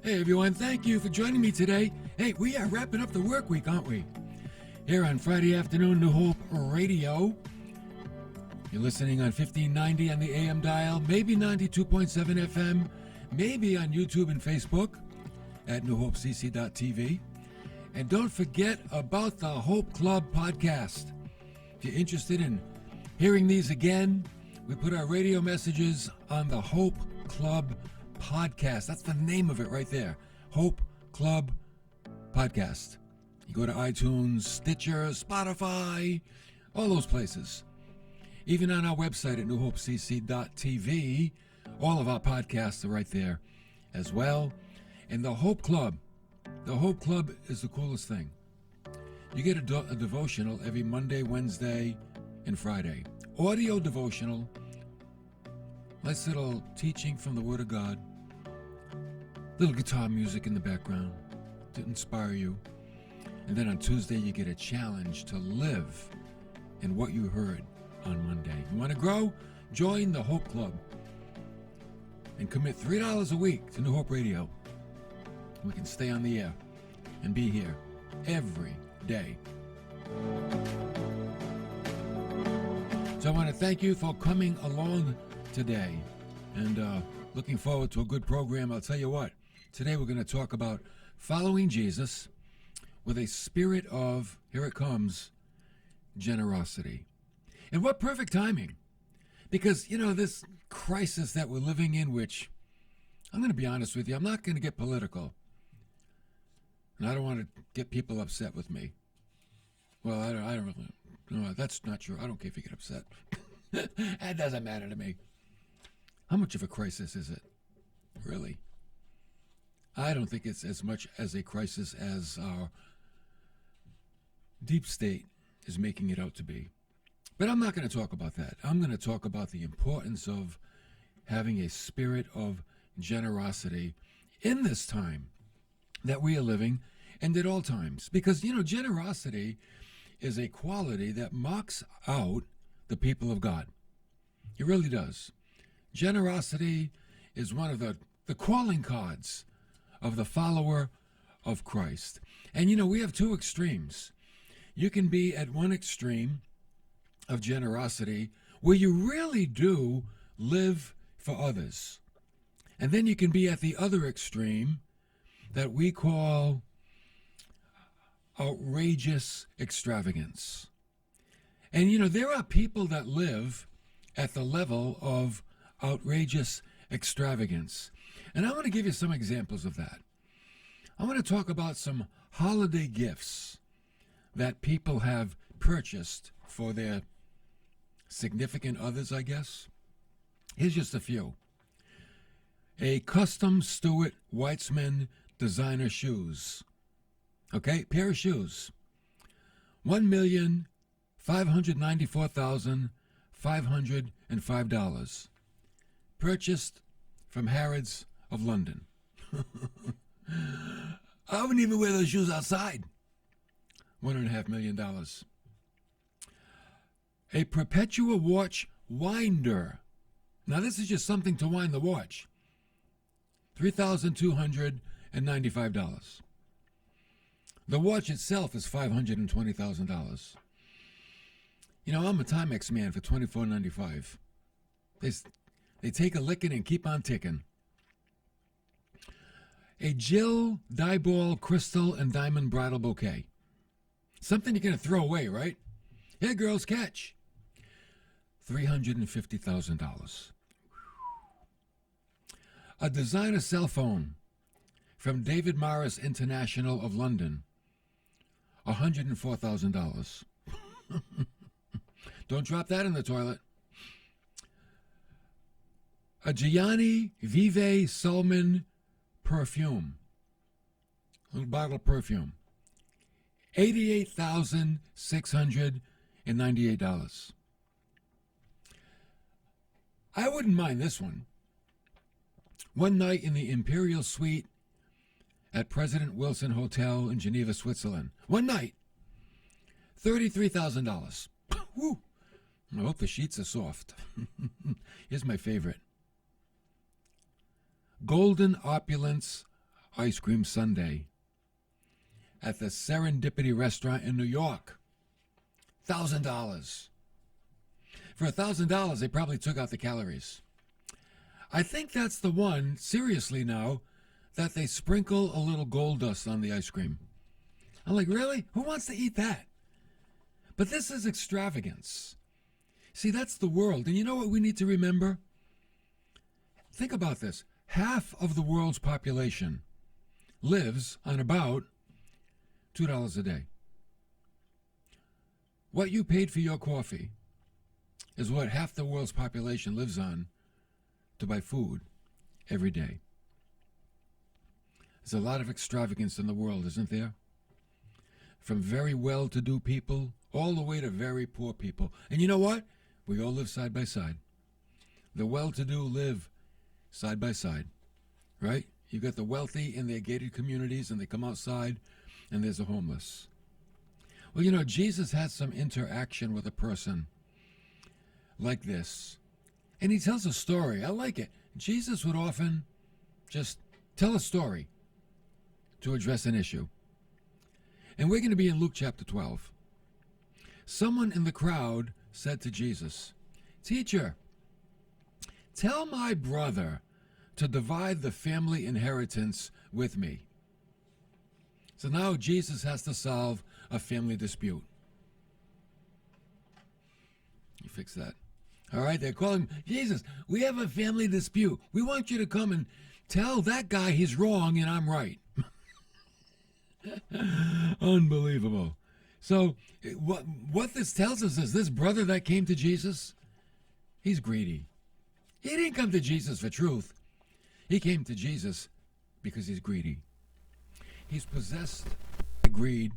Hey everyone, thank you for joining me today. Hey, we are wrapping up the work week, aren't we? Here on Friday afternoon, New Hope Radio. You're listening on 1590 on the AM dial, maybe 92.7 FM, maybe on YouTube and Facebook at newhopecc.tv. And don't forget about the Hope Club podcast. If you're interested in hearing these again, we put our radio messages on the Hope Club podcast. That's the name of it right there. Hope Club Podcast. You go to iTunes, Stitcher, Spotify, all those places. Even on our website at newhopecc.tv, all of our podcasts are right there as well. And the Hope Club is the coolest thing. You get a devotional every Monday, Wednesday, and Friday. Audio devotional. Nice little teaching from the Word of God. Little guitar music in the background to inspire you. And then on Tuesday, you get a challenge to live in what you heard on Monday. You want to grow? Join the Hope Club and commit $3 a week to New Hope Radio. We can stay on the air and be here every day. So I want to thank you for coming along today and looking forward to a good program. I'll tell you what, today we're going to talk about following Jesus with a spirit of, here it comes, generosity. And what perfect timing. Because, this crisis that we're living in, which, I'm going to be honest with you, I'm not going to get political. And I don't want to get people upset with me. Well, I don't really, no, that's not true. I don't care if you get upset. That doesn't matter to me. How much of a crisis is it? Really? I don't think it's as much as a crisis as our deep state is making it out to be. But I'm not going to talk about that. I'm going to talk about the importance of having a spirit of generosity in this time that we are living and at all times. Because, generosity is a quality that marks out the people of God. It really does. Generosity is one of the calling cards of the follower of Christ. And, we have two extremes. You can be at one extreme of generosity where you really do live for others. And then you can be at the other extreme that we call outrageous extravagance. And, there are people that live at the level of outrageous extravagance. And I want to give you some examples of that. I want to talk about some holiday gifts that people have purchased for their significant others, I guess. Here's just a few. A custom Stuart Weitzman designer shoes. Okay, pair of shoes. $1,594,505. Purchased from Harrods of London. I wouldn't even wear those shoes outside. $1.5 million. A Perpetua watch winder. Now this is just something to wind the watch. $3,295. The watch itself is $520,000. I'm a Timex man for $24.95. They take a licking and keep on ticking. A Jill Dyball crystal and diamond bridal bouquet. Something you're going to throw away, right? Here, girls, catch. $350,000. A designer cell phone from David Morris International of London. $104,000. Don't drop that in the toilet. A Gianni Vive Solman perfume. A little bottle of perfume. $88,698. I wouldn't mind this one. One night in the Imperial Suite at President Wilson Hotel in Geneva, Switzerland. One night. $33,000. Woo! I hope the sheets are soft. Here's my favorite. Golden Opulence ice cream sundae at the Serendipity restaurant in New York. $1,000. For $1,000, they probably took out the calories. I think that's the one, seriously now, that they sprinkle a little gold dust on the ice cream. I'm like, really? Who wants to eat that? But this is extravagance. See, that's the world. And you know what we need to remember? Think about this. Half of the world's population lives on about $2 a day. What you paid for your coffee is what half the world's population lives on to buy food every day. There's a lot of extravagance in the world, isn't there? From very well-to-do people all the way to very poor people. And you know what? We all live side by side. The well-to-do live side by side, right? You got the wealthy in their gated communities, and they come outside, and there's the homeless. Well, you know, Jesus had some interaction with a person like this, and he tells a story. I like it. Jesus would often just tell a story to address an issue. And we're going to be in Luke chapter 12. Someone in the crowd said to Jesus, "Teacher, tell my brother to divide the family inheritance with me." So now Jesus has to solve a family dispute. You fix that. All right, they're calling Jesus, "We have a family dispute. We want you to come and tell that guy he's wrong and I'm right." Unbelievable. So what this tells us is this brother that came to Jesus, he's greedy. He didn't come to Jesus for truth. He came to Jesus because he's greedy. He's possessed by greed,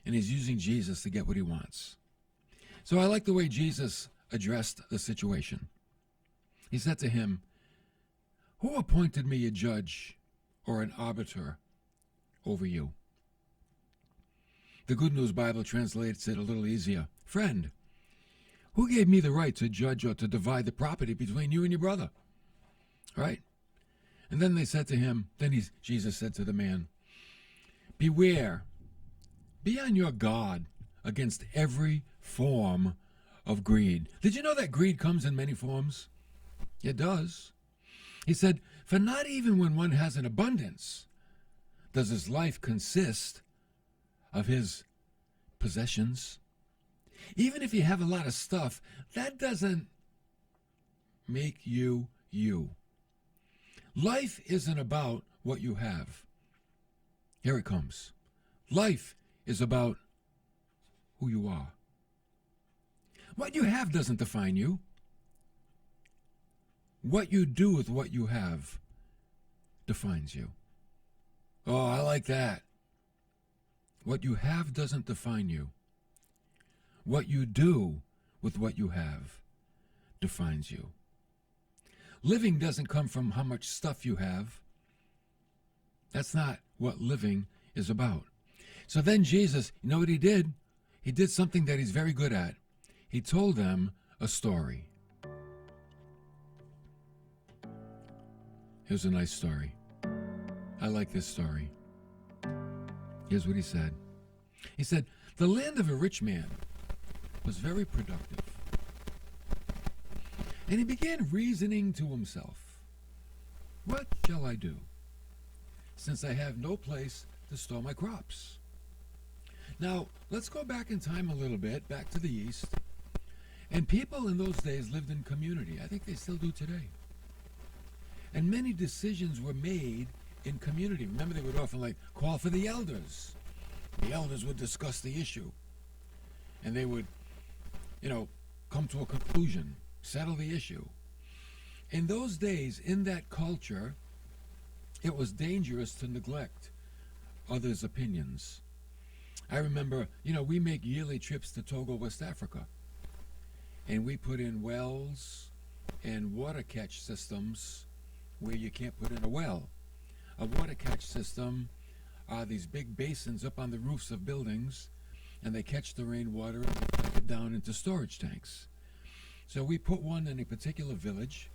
and he's using Jesus to get what he wants. So I like the way Jesus addressed the situation. He said to him, "Who appointed me a judge or an arbiter over you?" The Good News Bible translates it a little easier. "Friend, who gave me the right to judge or to divide the property between you and your brother?" Right? And then they said to him, Jesus said to the man, "Beware, be on your guard against every form of greed." Did you know that greed comes in many forms? It does. He said, "For not even when one has an abundance does his life consist of his possessions." Even if you have a lot of stuff, that doesn't make you you. Life isn't about what you have. Here it comes. Life is about who you are. What you have doesn't define you. What you do with what you have defines you. Oh, I like that. What you have doesn't define you. What you do with what you have defines you. Living doesn't come from how much stuff you have. That's not what living is about. So then Jesus, you know what he did? He did something that he's very good at. He told them a story. Here's a nice story. I like this story. Here's what he said. He said, "The land of a rich man was very productive. And he began reasoning to himself, 'What shall I do, since I have no place to store my crops?'" Now, let's go back in time a little bit, back to the East. And people in those days lived in community. I think they still do today. And many decisions were made in community. Remember, they would often call for the elders. The elders would discuss the issue. And they would, come to a conclusion, settle the issue. In those days, in that culture, it was dangerous to neglect others' opinions. I remember, we make yearly trips to Togo, West Africa. And we put in wells and water catch systems where you can't put in a well. A water catch system are these big basins up on the roofs of buildings, and they catch the rainwater and they pipe it down into storage tanks. So we put one in a particular village,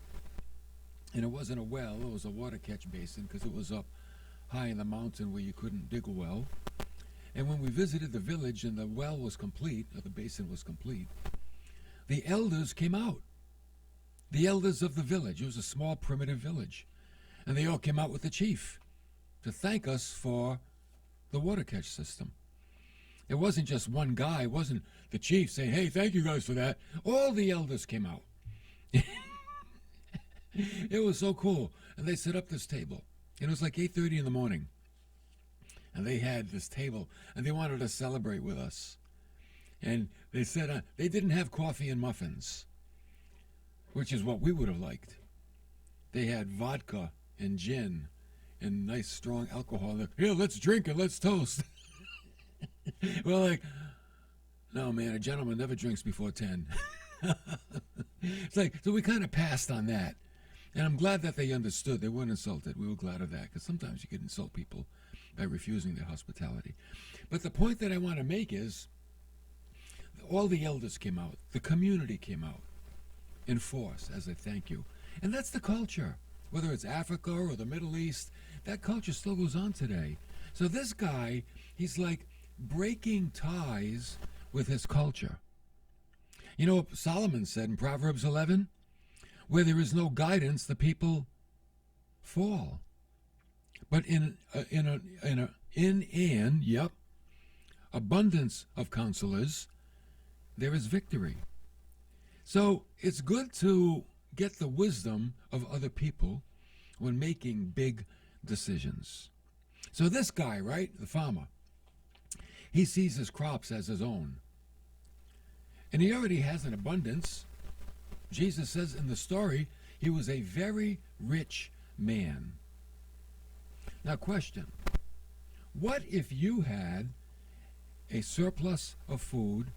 and it wasn't a well, it was a water catch basin because it was up high in the mountain where you couldn't dig a well. And when we visited the village and the well was complete, or the basin was complete, the elders came out. The elders of the village. It was a small primitive village. And they all came out with the chief to thank us for the water catch system. It wasn't just one guy. It wasn't the chief saying, hey, thank you guys for that. All the elders came out. It was so cool. And they set up this table. It was like 8:30 in the morning. And they had this table, and they wanted to celebrate with us. And they said they didn't have coffee and muffins, which is what we would have liked. They had vodka and gin and nice strong alcohol. Here, let's drink and let's toast. We're like, no, man, a gentleman never drinks before 10. It's like, so we kind of passed on that. And I'm glad that they understood. They weren't insulted. We were glad of that, because sometimes you could insult people by refusing their hospitality. But the point that I want to make is all the elders came out. The community came out in force as a thank you. And that's the culture. Whether it's Africa or the Middle East, that culture still goes on today. So this guy, he's like breaking ties with his culture. You know what Solomon said in Proverbs 11? Where there is no guidance, the people fall. But in abundance of counselors, there is victory. So it's good to get the wisdom of other people when making big decisions. So this guy, right, the farmer, he sees his crops as his own. And he already has an abundance. Jesus says in the story, he was a very rich man. Now question, what if you had a surplus of food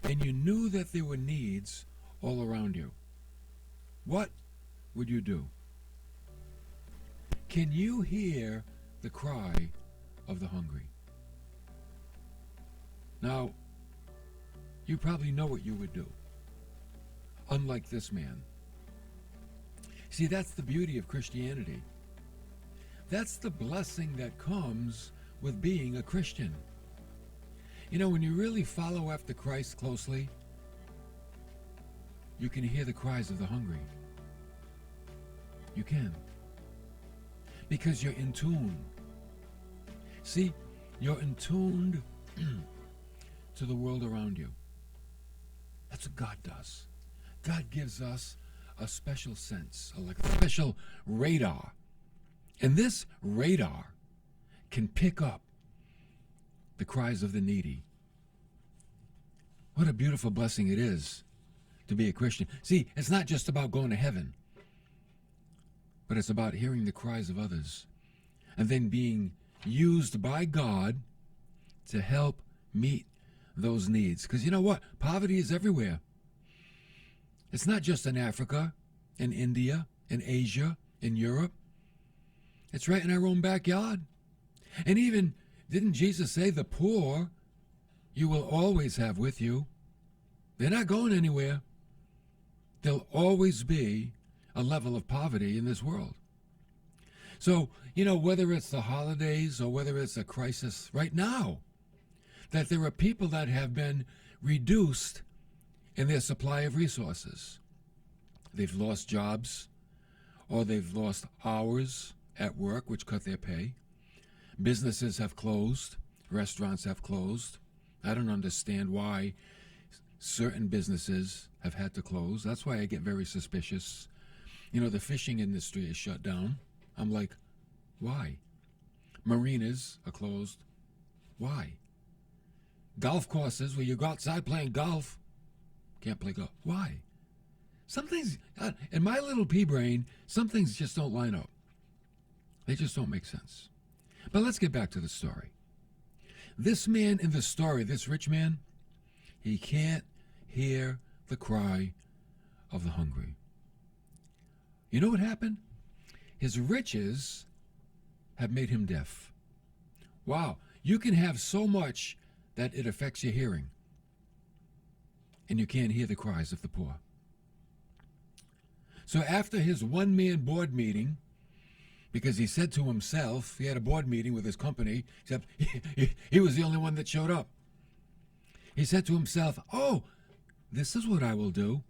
and you knew that there were needs all around you? What would you do? Can you hear the cry of the hungry? Now, you probably know what you would do. Unlike this man. See, that's the beauty of Christianity. That's the blessing that comes with being a Christian. You know, when you really follow after Christ closely, you can hear the cries of the hungry. You can. Because you're in tune. See, you're in tuned to the world around you. That's what God does. God gives us a special sense, like a special radar. And this radar can pick up the cries of the needy. What a beautiful blessing it is to be a Christian. See, it's not just about going to heaven, but it's about hearing the cries of others and then being used by God to help meet those needs. Because you know what? Poverty is everywhere. It's not just in Africa, in India, in Asia, in Europe. It's right in our own backyard. And even, didn't Jesus say, the poor you will always have with you? They're not going anywhere. There'll always be a level of poverty in this world. So, you know, whether it's the holidays or whether it's a crisis right now, that there are people that have been reduced in their supply of resources. They've lost jobs, or they've lost hours at work, which cut their pay. Businesses have closed. Restaurants have closed. I don't understand why certain businesses have had to close. That's why I get very suspicious. You know, the fishing industry is shut down. I'm like, why? Marinas are closed. Why? Golf courses where you go outside playing golf, can't play golf. Why? Some things, in my little pea brain, some things just don't line up. They just don't make sense. But let's get back to the story. This man in the story, this rich man, he can't hear the cry of the hungry. You know what happened? His riches have made him deaf. Wow, you can have so much that it affects your hearing, and you can't hear the cries of the poor. So after his one-man board meeting, because he said to himself, he had a board meeting with his company, except he was the only one that showed up. He said to himself, oh, this is what I will do.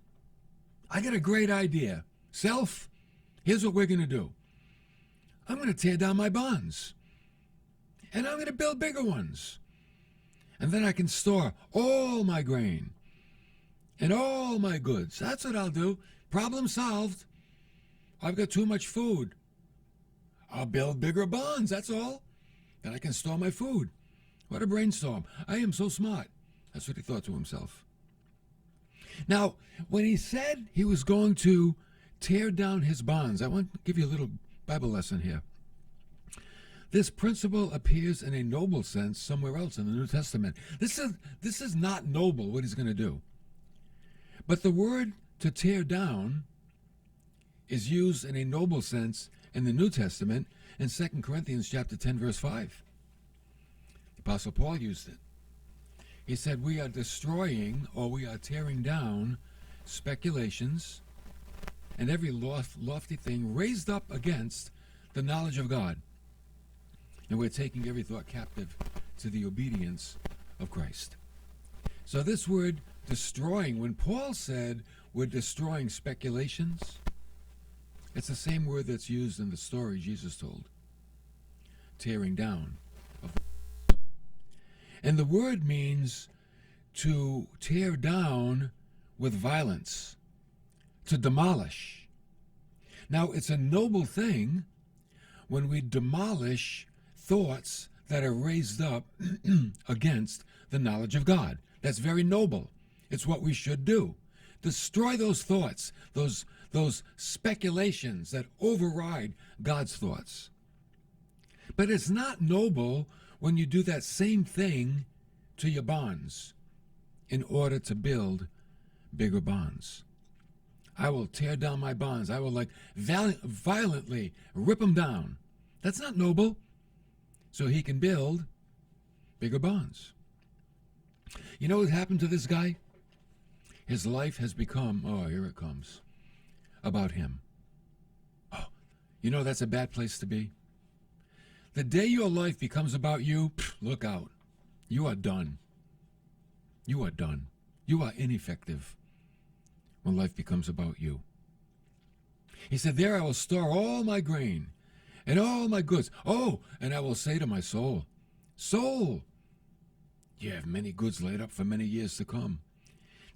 I got a great idea. Self, here's what we're going to do. I'm going to tear down my barns, and I'm going to build bigger ones. And then I can store all my grain and all my goods. That's what I'll do. Problem solved. I've got too much food. I'll build bigger barns, that's all. Then I can store my food. What a brainstorm. I am so smart. That's what he thought to himself. Now, when he said he was going to tear down his barns, I want to give you a little Bible lesson here. This principle appears in a noble sense somewhere else in the New Testament. This is not noble, what he's going to do. But the word to tear down is used in a noble sense in the New Testament in 2 Corinthians chapter 10, verse 5. The Apostle Paul used it. He said, we are destroying, or we are tearing down, speculations and every lofty thing raised up against the knowledge of God. And we're taking every thought captive to the obedience of Christ. So this word destroying, when Paul said we're destroying speculations, it's the same word that's used in the story Jesus told. Tearing down. And the word means to tear down with violence, to demolish. Now, it's a noble thing when we demolish thoughts that are raised up against the knowledge of God. That's very noble. It's what we should do. Destroy those thoughts, those speculations that override God's thoughts. But it's not noble when you do that same thing to your bonds in order to build bigger bonds. I will tear down my bonds. I will violently rip them down. That's not noble. So he can build bigger bonds. You know what happened to this guy? His life has become, oh, here it comes, about him. Oh, you know that's a bad place to be. The day your life becomes about you, look out. You are done. You are done. You are ineffective when life becomes about you. He said, there I will store all my grain and all my goods. Oh, and I will say to my soul, soul, you have many goods laid up for many years to come.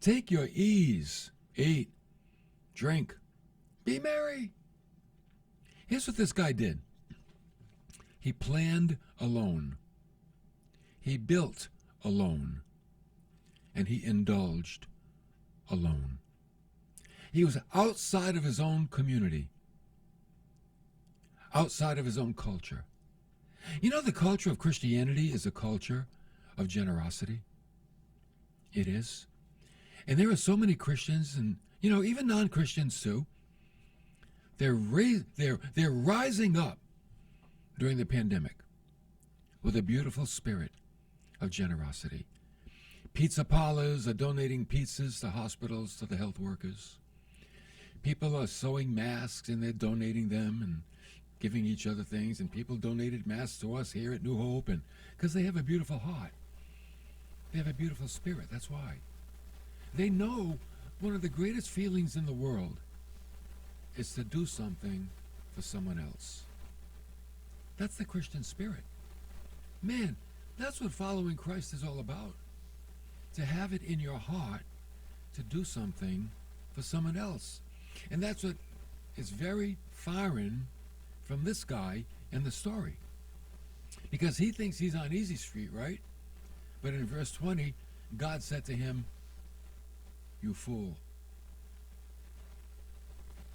Take your ease, eat, drink, be merry. Here's what this guy did. He planned alone. He built alone. And he indulged alone. He was outside of his own community, outside of his own culture. You know, the culture of Christianity is a culture of generosity. It is. And there are so many Christians, and even non-Christians too. They're rising up during the pandemic with a beautiful spirit of generosity. Pizza parlors are donating pizzas to hospitals, to the health workers. People are sewing masks and they're donating them and giving each other things. And people donated masks to us here at New Hope, and because they have a beautiful heart. They have a beautiful spirit, that's why. They know one of the greatest feelings in the world is to do something for someone else. That's the Christian spirit. Man, that's what following Christ is all about. To have it in your heart to do something for someone else. And that's what is very foreign from this guy in the story. Because he thinks he's on easy street, right? But in verse 20, God said to him, you fool.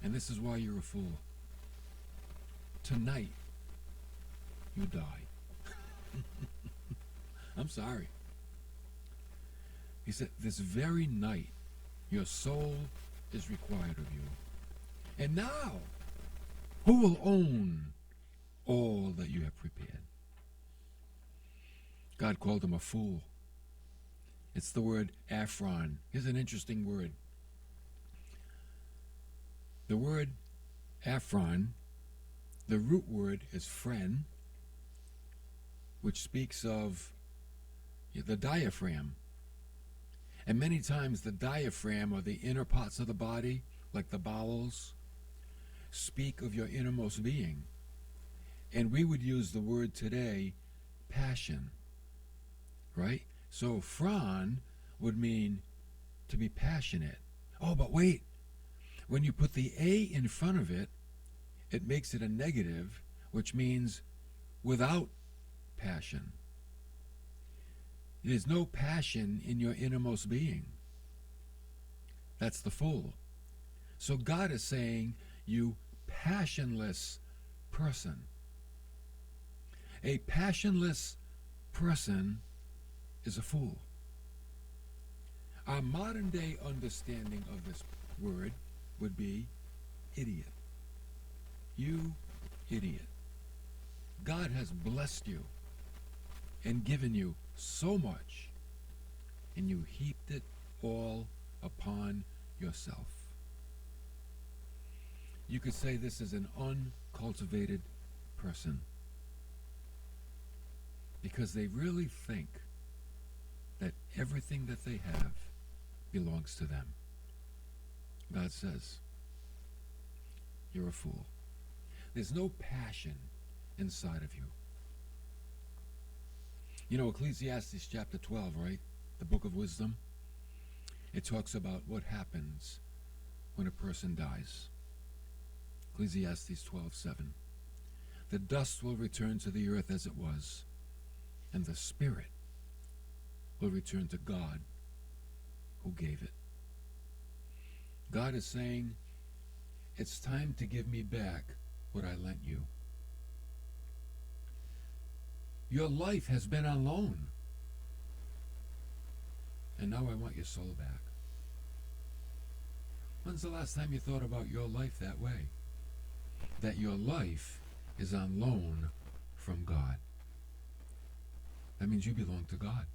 And this is why you're a fool. Tonight, you die. I'm sorry. He said, this very night, your soul is required of you. And now, who will own all that you have prepared? God called him a fool. It's the word Aphron. Here's an interesting word. The word Aphron, The root word is phren, which speaks of the diaphragm. And many times the diaphragm, or the inner parts of the body, like the bowels, speak of your innermost being. And we would use the word today, passion, right? So phron would mean to be passionate. Oh, but wait, when you put the A in front of it, it makes it a negative, which means without passion. There's no passion in your innermost being. That's the fool. So God is saying, you passionless person. A passionless person is a fool. Our modern day understanding of this word would be idiot. You idiot. God has blessed you and given you so much, and you heaped it all upon yourself. You could say this is an uncultivated person, because they really think that everything that they have belongs to them. God says, you're a fool. There's no passion inside of you. You know, Ecclesiastes chapter 12, right? The book of wisdom. It talks about what happens when a person dies. Ecclesiastes 12:7. The dust will return to the earth as it was, and the spirit will return to God who gave it. God is saying, it's time to give me back what I lent you. Your life has been on loan, and now I want your soul back. When's the last time you thought about your life that way? That your life is on loan from God. That means you belong to God.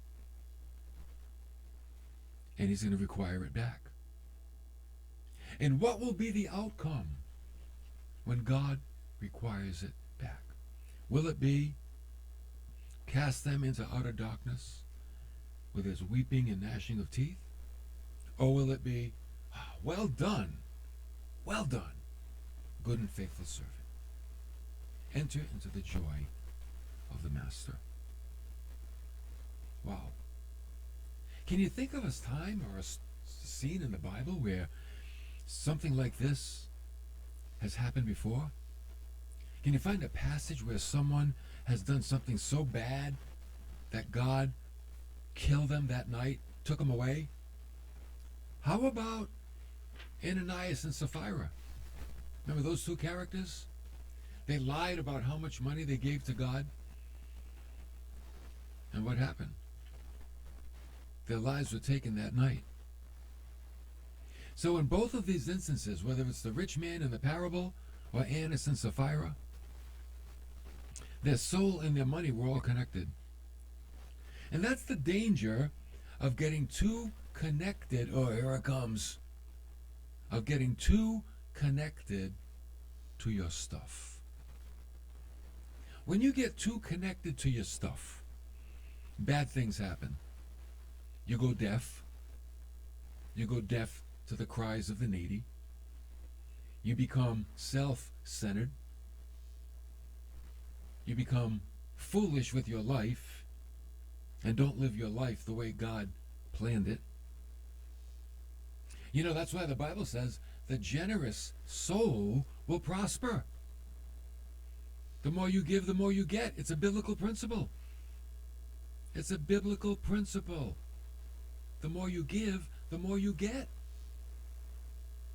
And He's going to require it back. And what will be the outcome when God requires it back? Will it be cast them into utter darkness where there's weeping and gnashing of teeth? Or will it be, well done, good and faithful servant. Enter into the joy of the Master. Wow. Can you think of a time or a scene in the Bible where something like this has happened before? Can you find a passage where someone has done something so bad that God killed them that night, took them away? How about Ananias and Sapphira? Remember those two characters? They lied about how much money they gave to God. And what happened? Their lives were taken that night. So in both of these instances, whether it's the rich man in the parable or Ananias and Sapphira, their soul and their money were all connected. And that's the danger of getting too connected. Oh, here it comes. Of getting too connected to your stuff. When you get too connected to your stuff, bad things happen. You go deaf. You go deaf to the cries of the needy. You become self-centered. You become foolish with your life and don't live your life the way God planned it. You know, that's why the Bible says the generous soul will prosper. The more you give, the more you get. It's a biblical principle. It's a biblical principle. The more you give, the more you get.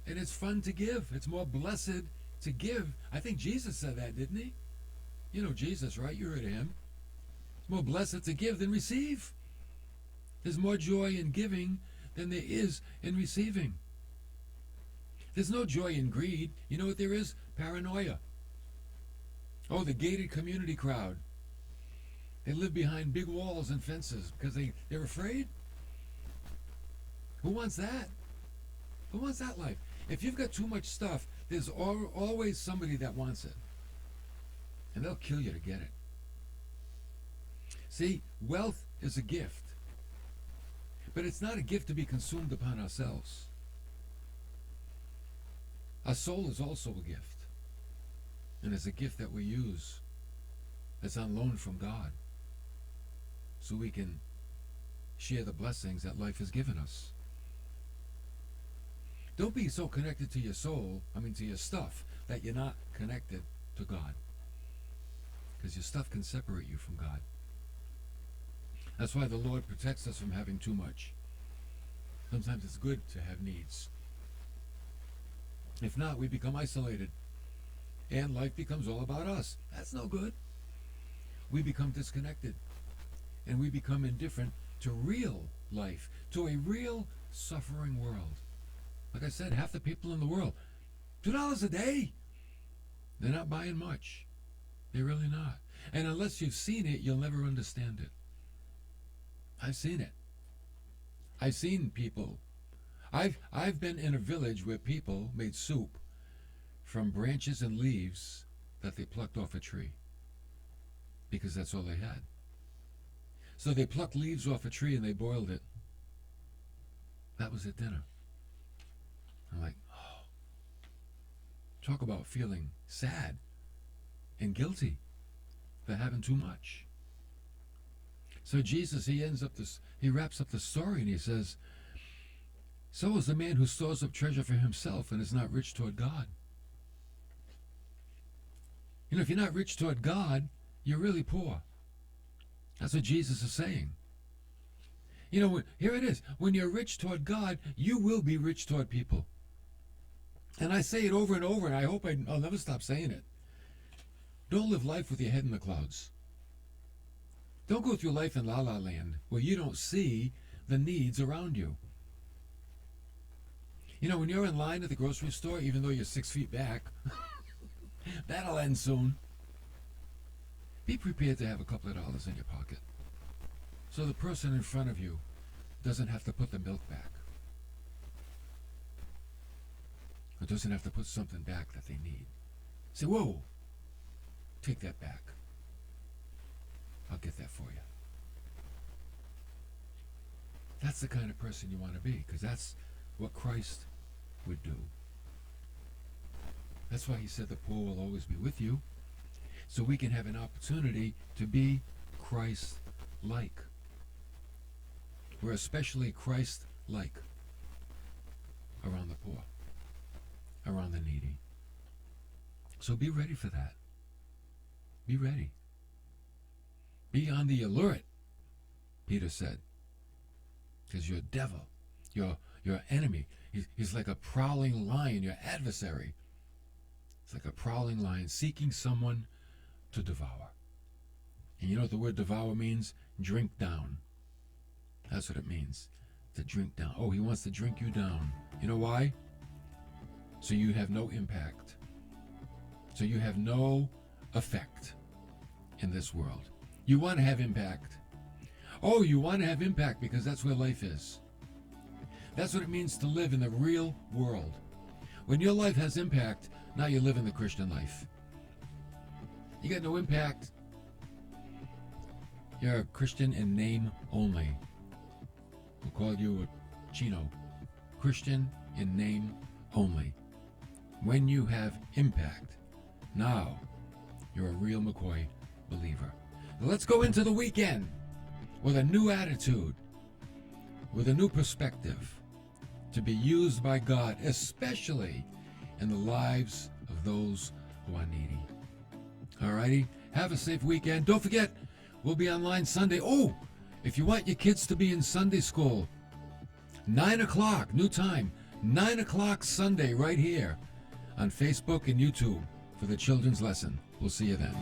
And it's fun to give. It's more blessed to give. I think Jesus said that, didn't he? You know Jesus, right? You heard of him. It's more blessed to give than receive. There's more joy in giving than there is in receiving. There's no joy in greed. You know what there is? Paranoia. Oh, the gated community crowd. They live behind big walls and fences because they're afraid. Who wants that? Who wants that life? If you've got too much stuff, there's always somebody that wants it. And they'll kill you to get it. See, wealth is a gift. But it's not a gift to be consumed upon ourselves. Our soul is also a gift. And it's a gift that we use that's on loan from God, so we can share the blessings that life has given us. Don't be so connected to your soul, to your stuff, that you're not connected to God. Because your stuff can separate you from God. That's why the Lord protects us from having too much. Sometimes it's good to have needs. If not, we become isolated. And life becomes all about us. That's no good. We become disconnected. And we become indifferent to real life, to a real suffering world. Like I said, half the people in the world, $2 a day. They're not buying much. They're really not. And unless you've seen it, you'll never understand it. I've seen it. I've seen people. I've been in a village where people made soup from branches and leaves that they plucked off a tree, because that's all they had. So they plucked leaves off a tree and they boiled it. That was their dinner. I'm like, oh, talk about feeling sad and guilty for having too much. So Jesus, he wraps up the story and he says, so is the man who stores up treasure for himself and is not rich toward God. If you're not rich toward God, you're really poor. That's what Jesus is saying. Here it is. When you're rich toward God, you will be rich toward people. And I say it over and over, and I hope I'll never stop saying it. Don't live life with your head in the clouds. Don't go through life in la-la land where you don't see the needs around you. When you're in line at the grocery store, even though you're 6 feet back, that'll end soon. Be prepared to have a couple of dollars in your pocket, so the person in front of you doesn't have to put the milk back, or doesn't have to put something back that they need. Say, whoa, take that back. I'll get that for you. That's the kind of person you want to be, because that's what Christ would do. That's why he said the poor will always be with you, so we can have an opportunity to be Christ-like. We're especially Christ-like around the poor, around the needy. So be ready for that. Be ready. Be on the alert, Peter said, because your devil, your enemy, he's like a prowling lion, your adversary. It's like a prowling lion seeking someone to devour. And you know what the word devour means? Drink down. That's what it means, to drink down. Oh, he wants to drink you down. You know why? So you have no impact. So you have no effect in this world. You want to have impact. Oh, you want to have impact because that's where life is. That's what it means to live in the real world. When your life has impact, now you live in the Christian life. You got no impact. You're a Christian in name only. We'll call you a Chino. Christian in name only. When you have impact, now you're a real McCoy believer. Let's go into the weekend with a new attitude, with a new perspective, to be used by God, especially in the lives of those who are needy. Alrighty, have a safe weekend. Don't forget, we'll be online Sunday. Oh, if you want your kids to be in Sunday school, 9 o'clock, new time, 9 o'clock Sunday right here on Facebook and YouTube for the children's lesson. We'll see you then.